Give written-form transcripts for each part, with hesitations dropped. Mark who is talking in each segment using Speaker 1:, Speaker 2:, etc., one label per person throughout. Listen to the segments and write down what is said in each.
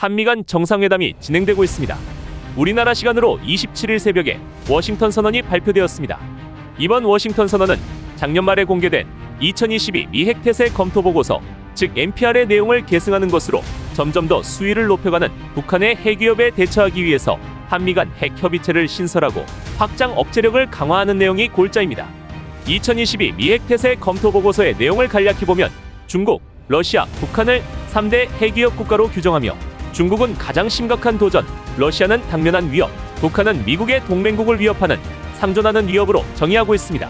Speaker 1: 한미 간 정상회담이 진행되고 있습니다. 우리나라 시간으로 27일 새벽에 워싱턴 선언이 발표되었습니다. 이번 워싱턴 선언은 작년 말에 공개된 2022 미 핵태세 검토 보고서, 즉 NPR의 내용을 계승하는 것으로 점점 더 수위를 높여가는 북한의 핵위협에 대처하기 위해서 한미 간 핵협의체를 신설하고 확장 억제력을 강화하는 내용이 골자입니다. 2022 미 핵태세 검토 보고서의 내용을 간략히 보면 중국, 러시아, 북한을 3대 핵위협 국가로 규정하며 중국은 가장 심각한 도전, 러시아는 당면한 위협, 북한은 미국의 동맹국을 위협하는 상존하는 위협으로 정의하고 있습니다.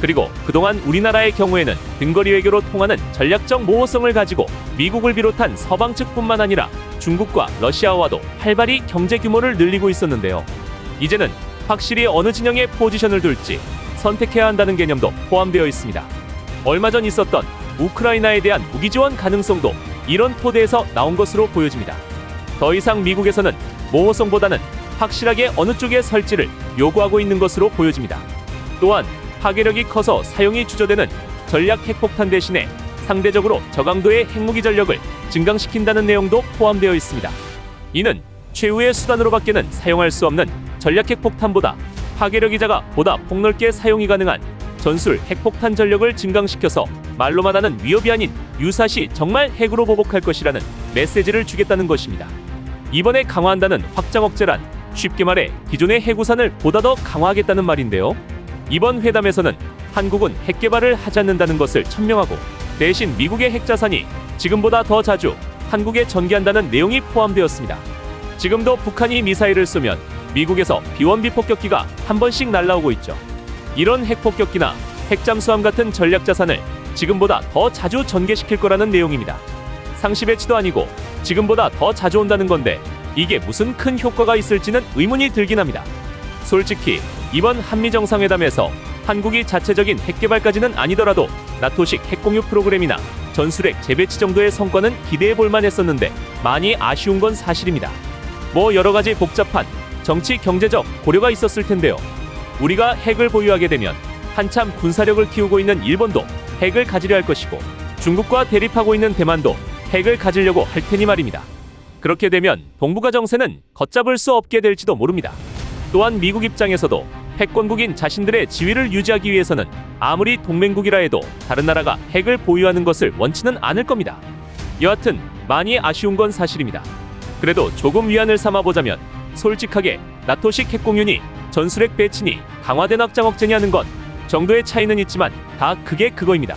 Speaker 1: 그리고 그동안 우리나라의 경우에는 등거리 외교로 통하는 전략적 모호성을 가지고 미국을 비롯한 서방 측뿐만 아니라 중국과 러시아와도 활발히 경제 규모를 늘리고 있었는데요. 이제는 확실히 어느 진영에 포지션을 둘지 선택해야 한다는 개념도 포함되어 있습니다. 얼마 전 있었던 우크라이나에 대한 무기 지원 가능성도 이런 토대에서 나온 것으로 보여집니다. 더 이상 미국에서는 모호성보다는 확실하게 어느 쪽에 설지를 요구하고 있는 것으로 보여집니다. 또한 파괴력이 커서 사용이 주저되는 전략 핵폭탄 대신에 상대적으로 저강도의 핵무기 전력을 증강시킨다는 내용도 포함되어 있습니다. 이는 최후의 수단으로밖에는 사용할 수 없는 전략 핵폭탄보다 파괴력이 작아 보다 폭넓게 사용이 가능한 전술 핵폭탄 전력을 증강시켜서 말로만 하는 위협이 아닌 유사시 정말 핵으로 보복할 것이라는 메시지를 주겠다는 것입니다. 이번에 강화한다는 확장 억제란 쉽게 말해 기존의 핵우산을 보다 더 강화하겠다는 말인데요. 이번 회담에서는 한국은 핵 개발을 하지 않는다는 것을 천명하고 대신 미국의 핵자산이 지금보다 더 자주 한국에 전개한다는 내용이 포함되었습니다. 지금도 북한이 미사일을 쏘면 미국에서 B-1B 폭격기가 한 번씩 날아오고 있죠. 이런 핵폭격기나 핵잠수함 같은 전략자산을 지금보다 더 자주 전개시킬 거라는 내용입니다. 상시 배치도 아니고 지금보다 더 자주 온다는 건데 이게 무슨 큰 효과가 있을지는 의문이 들긴 합니다. 솔직히 이번 한미 정상회담에서 한국이 자체적인 핵 개발까지는 아니더라도 나토식 핵공유 프로그램이나 전술핵 재배치 정도의 성과는 기대해 볼 만했었는데 많이 아쉬운 건 사실입니다. 뭐 여러 가지 복잡한 정치 경제적 고려가 있었을 텐데요. 우리가 핵을 보유하게 되면 한참 군사력을 키우고 있는 일본도 핵을 가지려 할 것이고 중국과 대립하고 있는 대만도 핵을 가지려고 할 테니 말입니다. 그렇게 되면 동북아 정세는 걷잡을 수 없게 될지도 모릅니다. 또한 미국 입장에서도 핵권국인 자신들의 지위를 유지하기 위해서는 아무리 동맹국이라 해도 다른 나라가 핵을 보유하는 것을 원치는 않을 겁니다. 여하튼 많이 아쉬운 건 사실입니다. 그래도 조금 위안을 삼아보자면 솔직하게 나토식 핵공유니 전술핵 배치니 강화된 확장 억제니 하는 것 정도의 차이는 있지만 다 그게 그거입니다.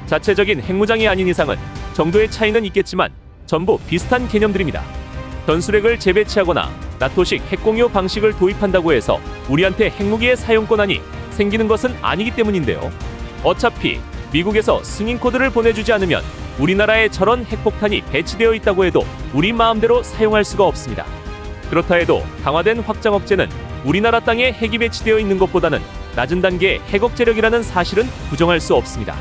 Speaker 1: 자체적인 핵무장이 아닌 이상은 정도의 차이는 있겠지만 전부 비슷한 개념들입니다. 전술핵을 재배치하거나 나토식 핵공유 방식을 도입한다고 해서 우리한테 핵무기의 사용권한이 생기는 것은 아니기 때문인데요. 어차피 미국에서 승인 코드를 보내주지 않으면 우리나라에 저런 핵폭탄이 배치되어 있다고 해도 우리 마음대로 사용할 수가 없습니다. 그렇다 해도 강화된 확장 억제는 우리나라 땅에 핵이 배치되어 있는 것보다는 낮은 단계의 핵 억제력이라는 사실은 부정할 수 없습니다.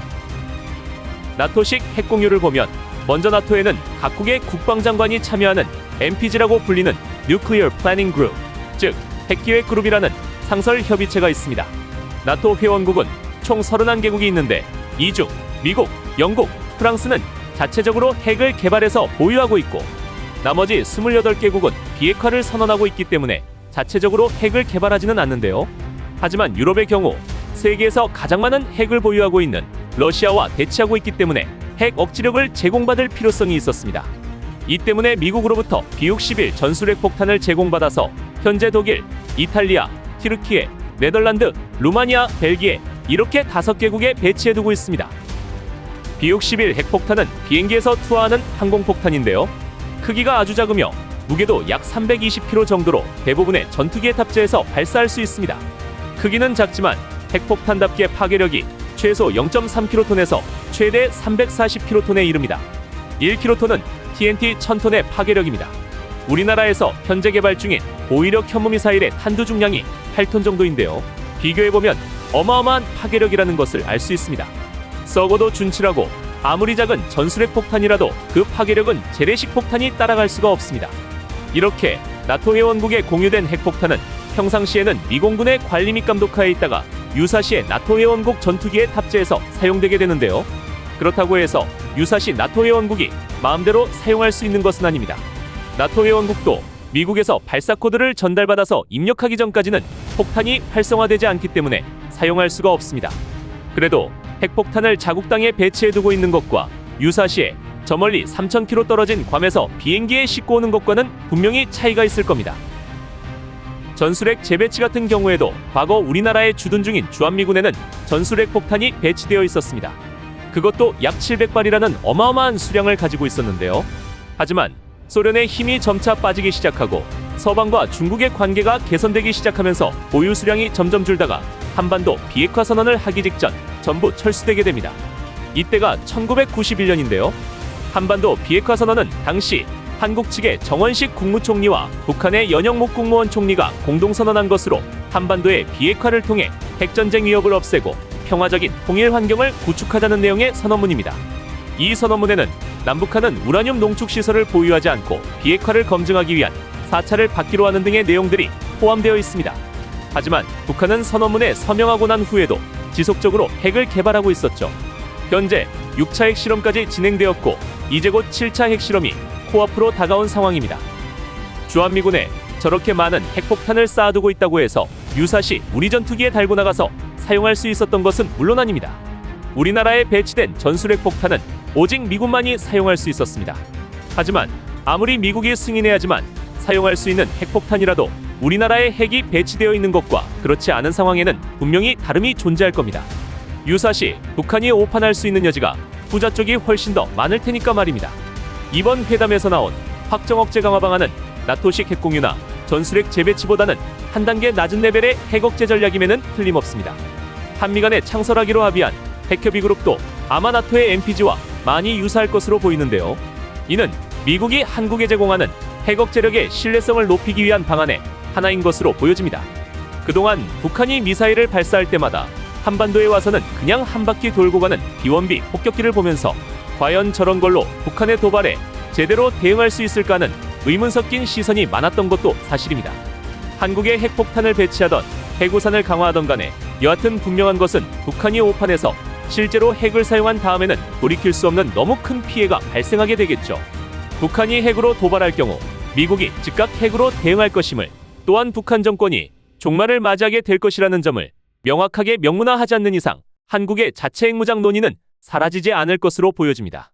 Speaker 1: 나토식 핵공유를 보면 먼저 나토에는 각국의 국방장관이 참여하는 NPG라고 불리는 Nuclear Planning Group, 즉 핵기획 그룹이라는 상설 협의체가 있습니다. 나토 회원국은 총 31개국이 있는데 이 중 미국, 영국, 프랑스는 자체적으로 핵을 개발해서 보유하고 있고 나머지 28개국은 비핵화를 선언하고 있기 때문에 자체적으로 핵을 개발하지는 않는데요. 하지만 유럽의 경우 세계에서 가장 많은 핵을 보유하고 있는 러시아와 대치하고 있기 때문에 핵 억지력을 제공받을 필요성이 있었습니다. 이 때문에 미국으로부터 B-61 전술핵 폭탄을 제공받아서 현재 독일, 이탈리아, 튀르키예, 네덜란드, 루마니아, 벨기에 이렇게 5개국에 배치해두고 있습니다. B-61 핵폭탄은 비행기에서 투하하는 항공폭탄인데요. 크기가 아주 작으며 무게도 약 320kg 정도로 대부분의 전투기에 탑재해서 발사할 수 있습니다. 크기는 작지만 핵폭탄답게 파괴력이 최소 0.3kton에서 최대 340kton에 이릅니다. 1kton은 TNT 1000ton의 파괴력입니다. 우리나라에서 현재 개발 중인 고위력 현무미사일의 탄두 중량이 8톤 정도인데요. 비교해보면 어마어마한 파괴력이라는 것을 알 수 있습니다. 썩어도 준칠하고 아무리 작은 전술핵 폭탄이라도 그 파괴력은 재래식 폭탄이 따라갈 수가 없습니다. 이렇게 나토 회원국에 공유된 핵폭탄은 평상시에는 미공군의 관리 및 감독하에 있다가 유사시에 나토 회원국 전투기에 탑재해서 사용되게 되는데요. 그렇다고 해서 유사시 나토 회원국이 마음대로 사용할 수 있는 것은 아닙니다. 나토 회원국도 미국에서 발사 코드를 전달받아서 입력하기 전까지는 폭탄이 활성화되지 않기 때문에 사용할 수가 없습니다. 그래도 핵폭탄을 자국 땅에 배치해두고 있는 것과 유사시에 저 멀리 3,000km 떨어진 괌에서 비행기에 싣고 오는 것과는 분명히 차이가 있을 겁니다. 전술핵 재배치 같은 경우에도 과거 우리나라에 주둔 중인 주한미군에는 전술핵 폭탄이 배치되어 있었습니다. 그것도 약 700발이라는 어마어마한 수량을 가지고 있었는데요. 하지만 소련의 힘이 점차 빠지기 시작하고 서방과 중국의 관계가 개선되기 시작하면서 보유 수량이 점점 줄다가 한반도 비핵화 선언을 하기 직전 전부 철수되게 됩니다. 이때가 1991년인데요. 한반도 비핵화 선언은 당시 한국 측의 정원식 국무총리와 북한의 연영목 국무원 총리가 공동 선언한 것으로 한반도의 비핵화를 통해 핵전쟁 위협을 없애고 평화적인 통일 환경을 구축하자는 내용의 선언문입니다. 이 선언문에는 남북한은 우라늄 농축 시설을 보유하지 않고 비핵화를 검증하기 위한 사찰을 받기로 하는 등의 내용들이 포함되어 있습니다. 하지만 북한은 선언문에 서명하고 난 후에도 지속적으로 핵을 개발하고 있었죠. 현재 6차 핵실험까지 진행되었고 이제 곧 7차 핵실험이 코앞으로 다가온 상황입니다. 주한미군에 저렇게 많은 핵폭탄을 쌓아두고 있다고 해서 유사시 우리 전투기에 달고 나가서 사용할 수 있었던 것은 물론 아닙니다. 우리나라에 배치된 전술핵 폭탄은 오직 미군만이 사용할 수 있었습니다. 하지만 아무리 미국이 승인해야지만 사용할 수 있는 핵폭탄이라도 우리나라에 핵이 배치되어 있는 것과 그렇지 않은 상황에는 분명히 다름이 존재할 겁니다. 유사시 북한이 오판할 수 있는 여지가 후자 쪽이 훨씬 더 많을 테니까 말입니다. 이번 회담에서 나온 확정 억제 강화 방안은 나토식 핵공유나 전술핵 재배치보다는 한 단계 낮은 레벨의 핵 억제 전략임에는 틀림없습니다. 한미 간에 창설하기로 합의한 핵협의 그룹도 아마 나토의 NPG와 많이 유사할 것으로 보이는데요. 이는 미국이 한국에 제공하는 핵 억제력의 신뢰성을 높이기 위한 방안의 하나인 것으로 보여집니다. 그동안 북한이 미사일을 발사할 때마다 한반도에 와서는 그냥 한 바퀴 돌고 가는 비원비 폭격기를 보면서 과연 저런 걸로 북한의 도발에 제대로 대응할 수 있을까 하는 의문 섞인 시선이 많았던 것도 사실입니다. 한국에 핵폭탄을 배치하던 해구산을 강화하던 간에 여하튼 분명한 것은 북한이 오판해서 실제로 핵을 사용한 다음에는 돌이킬 수 없는 너무 큰 피해가 발생하게 되겠죠. 북한이 핵으로 도발할 경우 미국이 즉각 핵으로 대응할 것임을, 또한 북한 정권이 종말을 맞이하게 될 것이라는 점을 명확하게 명문화하지 않는 이상 한국의 자체 핵무장 논의는 사라지지 않을 것으로 보여집니다.